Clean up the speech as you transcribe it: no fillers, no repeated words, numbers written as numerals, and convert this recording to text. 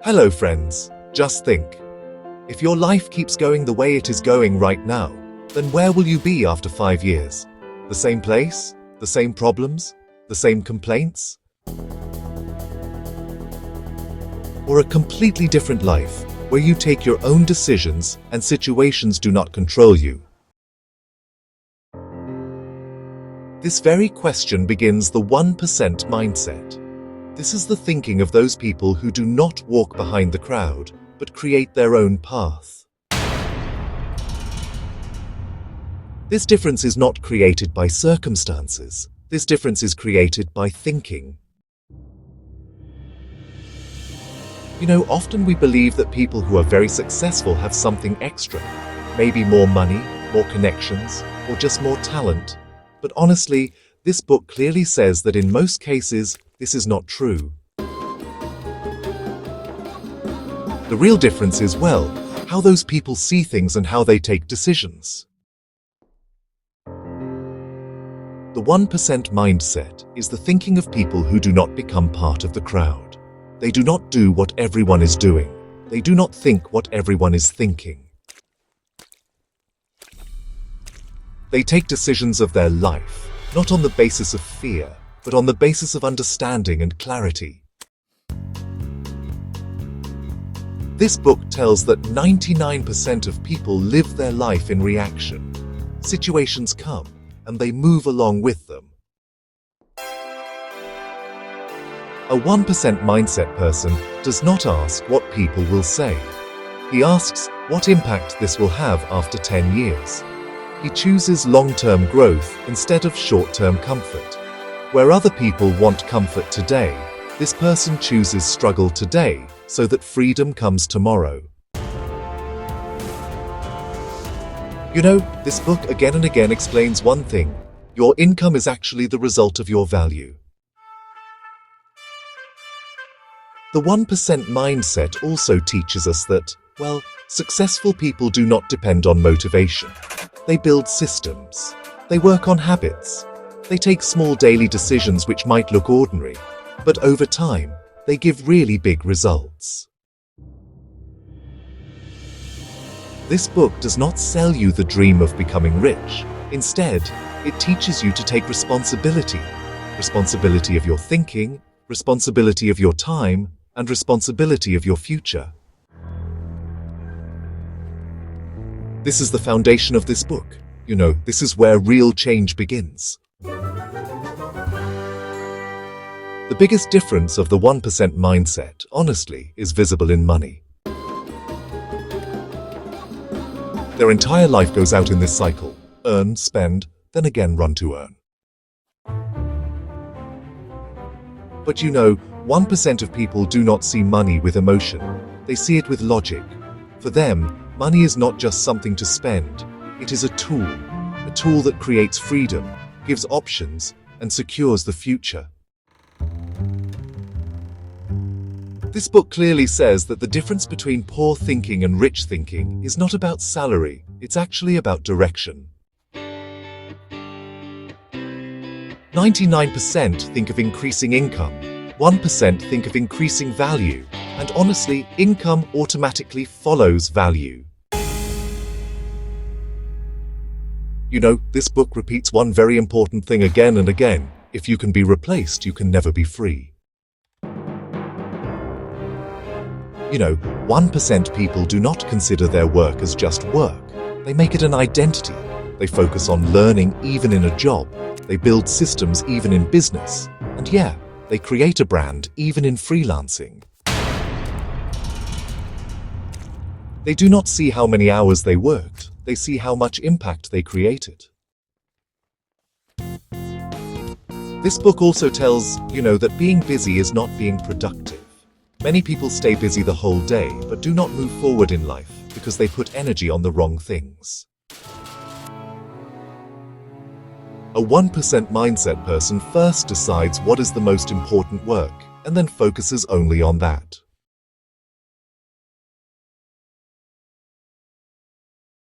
Hello friends, just think. If your life keeps going the way it is going right now, then where will you be after 5 years? The same place? The same problems? The same complaints? Or a completely different life, where you take your own decisions and situations do not control you? This very question begins the 1% mindset. This is the thinking of those people who do not walk behind the crowd, but create their own path. This difference is not created by circumstances. This difference is created by thinking. Often we believe that people who are very successful have something extra, maybe more money, more connections, or just more talent. But honestly, this book clearly says that in most cases, this is not true. The real difference is, how those people see things and how they take decisions. The 1% mindset is the thinking of people who do not become part of the crowd. They do not do what everyone is doing. They do not think what everyone is thinking. They take decisions of their life, not on the basis of fear, but on the basis of understanding and clarity. This book tells that 99% of people live their life in reaction. Situations come, and they move along with them. A 1% mindset person does not ask what people will say. He asks what impact this will have after 10 years. He chooses long-term growth instead of short-term comfort. Where other people want comfort today, this person chooses struggle today so that freedom comes tomorrow. This book again and again explains one thing: your income is actually the result of your value. The 1% mindset also teaches us that, successful people do not depend on motivation. They build systems. They work on habits. They take small daily decisions which might look ordinary, but over time, they give really big results. This book does not sell you the dream of becoming rich. Instead, it teaches you to take responsibility. Responsibility of your thinking, responsibility of your time, and responsibility of your future. This is the foundation of this book. This is where real change begins. The biggest difference of the 1% mindset, honestly, is visible in money. Their entire life goes out in this cycle: earn, spend, then again run to earn. But 1% of people do not see money with emotion. They see it with logic. For them, money is not just something to spend. It is a tool that creates freedom, gives options, and secures the future. This book clearly says that the difference between poor thinking and rich thinking is not about salary, it's actually about direction. 99% think of increasing income, 1% think of increasing value, and honestly, income automatically follows value. This book repeats one very important thing again and again: if you can be replaced, you can never be free. 1% people do not consider their work as just work. They make it an identity. They focus on learning even in a job. They build systems even in business. And they create a brand even in freelancing. They do not see how many hours they worked. They see how much impact they created. This book also tells, that being busy is not being productive. Many people stay busy the whole day but do not move forward in life because they put energy on the wrong things. A 1% mindset person first decides what is the most important work and then focuses only on that.